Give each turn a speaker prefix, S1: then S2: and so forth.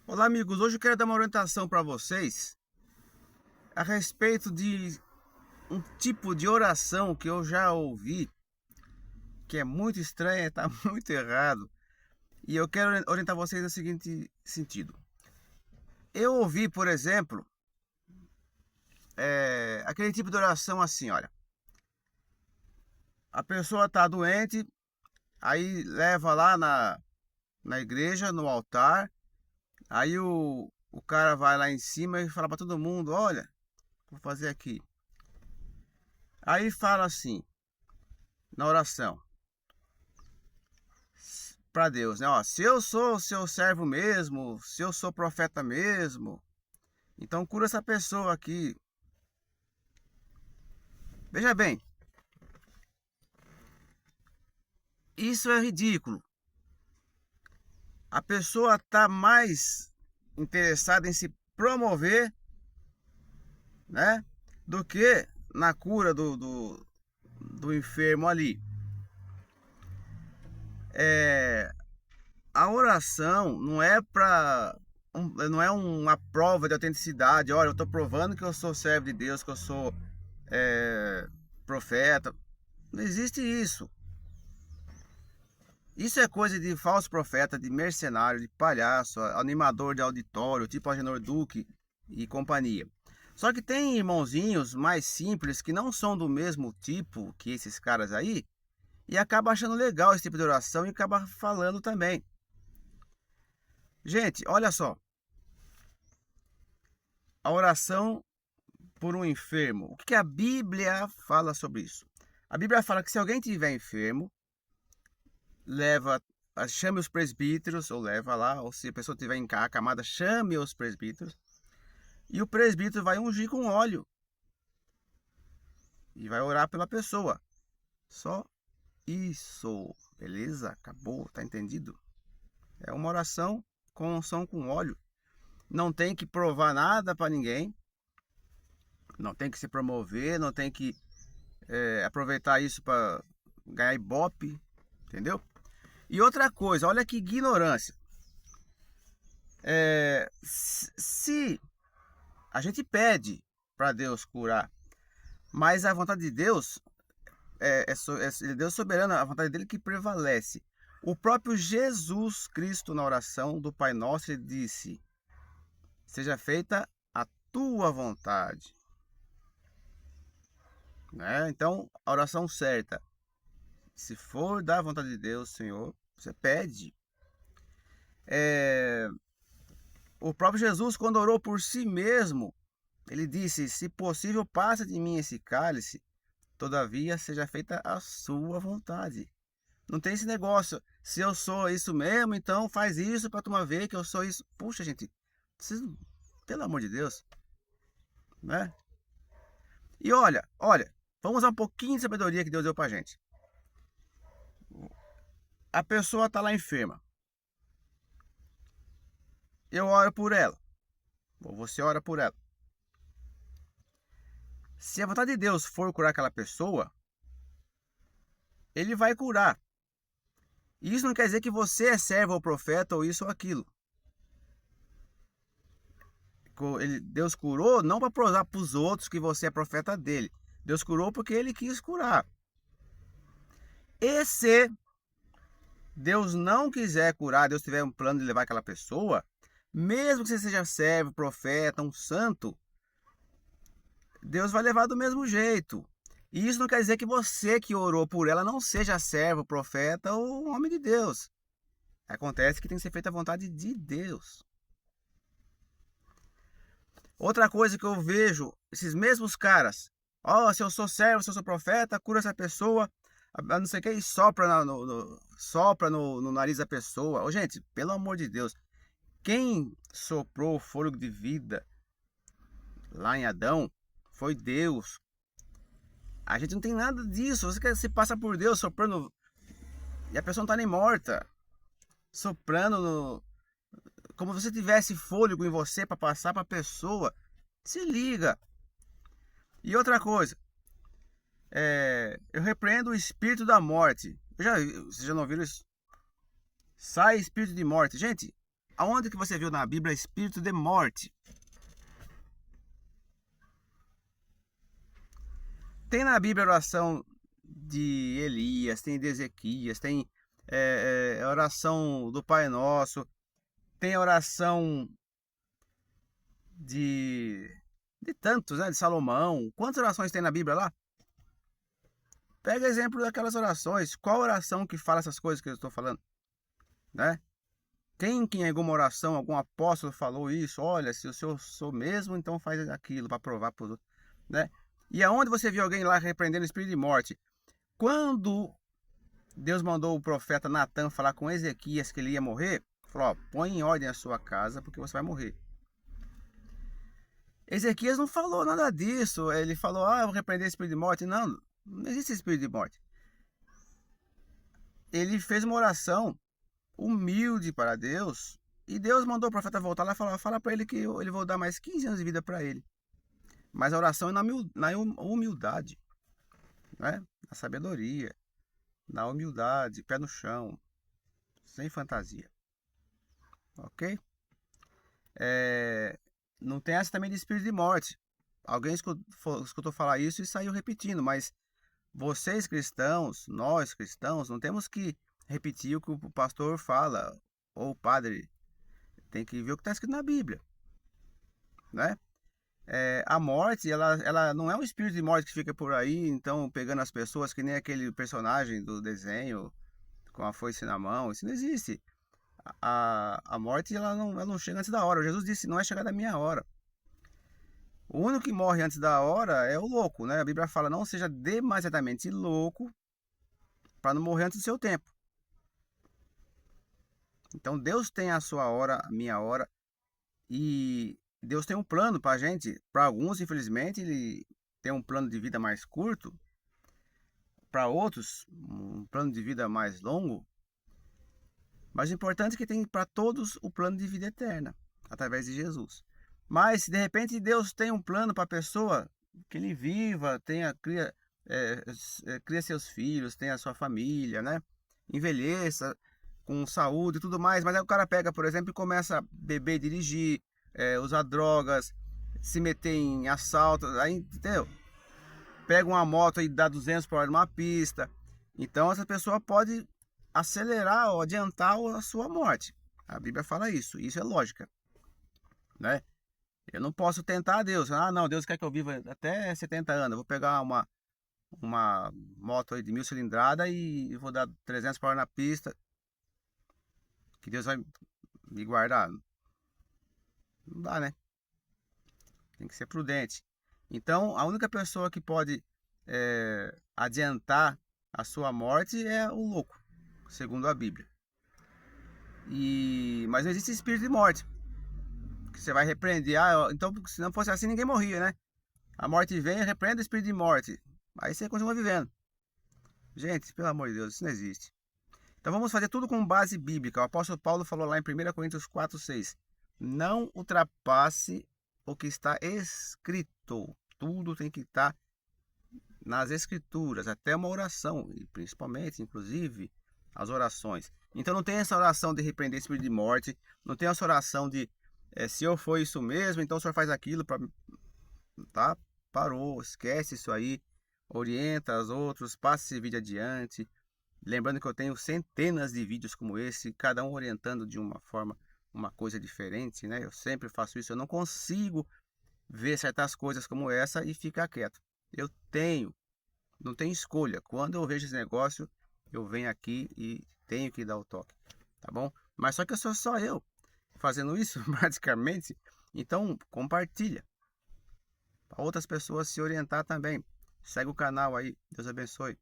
S1: Olá, amigos. Hoje eu quero dar uma orientação para vocês a respeito de um tipo de oração que eu já ouvi, que é muito estranha, está muito errado. E eu quero orientar vocês no seguinte sentido. Eu ouvi, por exemplo, aquele tipo de oração assim, olha. A pessoa está doente, aí leva lá na igreja, no altar, aí o cara vai lá em cima e fala para todo mundo, olha, vou fazer aqui. Aí fala assim, na oração para Deus, né? Ó, se eu sou seu servo mesmo, se eu sou profeta mesmo, então cura essa pessoa aqui. Veja bem, isso é ridículo. A pessoa está mais interessada em se promover, né, do que na cura do enfermo ali. A oração não é não é uma prova de autenticidade. Olha, eu estou provando que eu sou servo de Deus, que eu sou profeta. Não existe isso. Isso é coisa de falso profeta, de mercenário, de palhaço, animador de auditório, tipo Agenor Duque e companhia. Só que tem irmãozinhos mais simples que não são do mesmo tipo que esses caras aí e acaba achando legal esse tipo de oração e acaba falando também. Gente, olha só. A oração por um enfermo. O que a Bíblia fala sobre isso? A Bíblia fala que se alguém estiver enfermo, chame os presbíteros, ou leva lá, ou se a pessoa estiver acamada, chame os presbíteros, e o presbítero vai ungir com óleo e vai orar pela pessoa. Só isso, beleza? Acabou, tá entendido? É uma oração com unção com óleo. Não tem que provar nada para ninguém, não tem que se promover, não tem que aproveitar isso para ganhar ibope, entendeu? E outra coisa, olha que ignorância. Se a gente pede para Deus curar, mas a vontade de Deus Deus soberano, a vontade dele que prevalece. O próprio Jesus Cristo, na oração do Pai Nosso, ele disse: seja feita a tua vontade. Né? Então, a oração certa, se for da vontade de Deus, Senhor, você pede. O próprio Jesus, quando orou por si mesmo, ele disse: se possível, passa de mim esse cálice, todavia seja feita a sua vontade. Não tem esse negócio, se eu sou isso mesmo, então faz isso para tu ver que eu sou isso. Puxa, gente, preciso, pelo amor de Deus, né? E olha, vamos usar um pouquinho de sabedoria que Deus deu pra gente. A pessoa tá lá enferma. Eu oro por ela. Ou você ora por ela. Se a vontade de Deus for curar aquela pessoa, ele vai curar. E isso não quer dizer que você é servo ou profeta ou isso ou aquilo. Deus curou não para provar para os outros que você é profeta dele. Deus curou porque ele quis curar. E se Deus não quiser curar, Deus tiver um plano de levar aquela pessoa, mesmo que você seja servo, profeta, um santo, Deus vai levar do mesmo jeito. E isso não quer dizer que você que orou por ela não seja servo, profeta ou homem de Deus. Acontece que tem que ser feita a vontade de Deus. Outra coisa que eu vejo, esses mesmos caras, se eu sou servo, se eu sou profeta, cura essa pessoa, não sei o que, e sopra no nariz da pessoa. Gente, pelo amor de Deus, quem soprou o fôlego de vida lá em Adão foi Deus. A gente não tem nada disso. Você se passa por Deus soprando e a pessoa não está nem morta, soprando como se você tivesse fôlego em você para passar para a pessoa. Se liga. E outra coisa, eu repreendo o espírito da morte. Vocês já não viram isso? Sai espírito de morte. Gente, Aonde que você viu na Bíblia espírito de morte? Tem na Bíblia oração de Elias, tem de Ezequias, tem oração do Pai Nosso, tem oração de tantos, né? De Salomão. Quantas orações tem na Bíblia lá? Pega exemplo daquelas orações. Qual oração que fala essas coisas que eu estou falando? Né? Quem que em alguma oração, algum apóstolo falou isso? Olha, se o senhor sou mesmo, então faz aquilo para provar para os outros, né? E aonde você viu alguém lá repreendendo o espírito de morte? Quando Deus mandou o profeta Natan falar com Ezequias que ele ia morrer, falou: ó, põe em ordem a sua casa porque você vai morrer. Ezequias não falou nada disso. Ele falou: ah, eu vou repreender o espírito de morte. Não, não existe espírito de morte. Ele fez uma oração humilde para Deus e Deus mandou o profeta voltar lá e falar: fala para ele que ele vou dar mais 15 anos de vida para ele. Mas a oração é na humildade, né? Na sabedoria, na humildade, pé no chão, sem fantasia. Ok? Não tem essa também de espírito de morte. Alguém escutou falar isso e saiu repetindo, mas vocês cristãos, nós cristãos, não temos que repetir o que o pastor fala, ou o padre. Tem que ver o que está escrito na Bíblia, né? A morte, ela não é um espírito de morte que fica por aí, então pegando as pessoas, que nem aquele personagem do desenho com a foice na mão. Isso não existe. A morte, ela não chega antes da hora. Jesus disse: não é chegada a minha hora. O único que morre antes da hora é o louco, né? A Bíblia fala: não seja demasiadamente louco para não morrer antes do seu tempo. Então Deus tem a sua hora, a minha hora, e Deus tem um plano para a gente. Para alguns, infelizmente, ele tem um plano de vida mais curto. Para outros, um plano de vida mais longo. Mas o importante é que tem para todos o plano de vida eterna, através de Jesus. Mas se de repente Deus tem um plano para a pessoa, que ele viva, cria seus filhos, tenha a sua família, né? Envelheça com saúde e tudo mais. Mas aí o cara pega, por exemplo, e começa a beber e dirigir, usar drogas, se meter em assalto, aí, entendeu? Pega uma moto e dá 200 por hora numa pista. Então essa pessoa pode acelerar ou adiantar a sua morte. A Bíblia fala isso. Isso é lógica, né? Eu não posso tentar a Deus. Ah, não, Deus quer que eu viva até 70 anos. Eu vou pegar uma moto aí de 1000 cilindradas e vou dar 300 por hora na pista. Que Deus vai me guardar. Não dá, né? Tem que ser prudente. Então, a única pessoa que pode adiantar a sua morte é o louco, segundo a Bíblia. Mas não existe espírito de morte que você vai repreender. Ah, então, se não fosse assim, ninguém morria, né? A morte vem e repreende o espírito de morte. Aí você continua vivendo. Gente, pelo amor de Deus, isso não existe. Então vamos fazer tudo com base bíblica. O apóstolo Paulo falou lá em 1 Coríntios 4:6. Não ultrapasse o que está escrito. Tudo tem que estar nas escrituras, até uma oração, e principalmente, inclusive, as orações. Então não tem essa oração de repreender espírito de morte, não tem essa oração de se eu for isso mesmo, então o senhor faz aquilo para, tá? Parou, esquece isso aí, orienta os outros, passe esse vídeo adiante. Lembrando que eu tenho centenas de vídeos como esse, cada um orientando de uma forma, uma coisa diferente, né? Eu sempre faço isso, eu não consigo ver certas coisas como essa e ficar quieto. Eu não tenho escolha. Quando eu vejo esse negócio, eu venho aqui e tenho que dar o toque, tá bom? Mas só que eu sou só eu fazendo isso, praticamente. Então, compartilha para outras pessoas se orientar também. Segue o canal aí. Deus abençoe.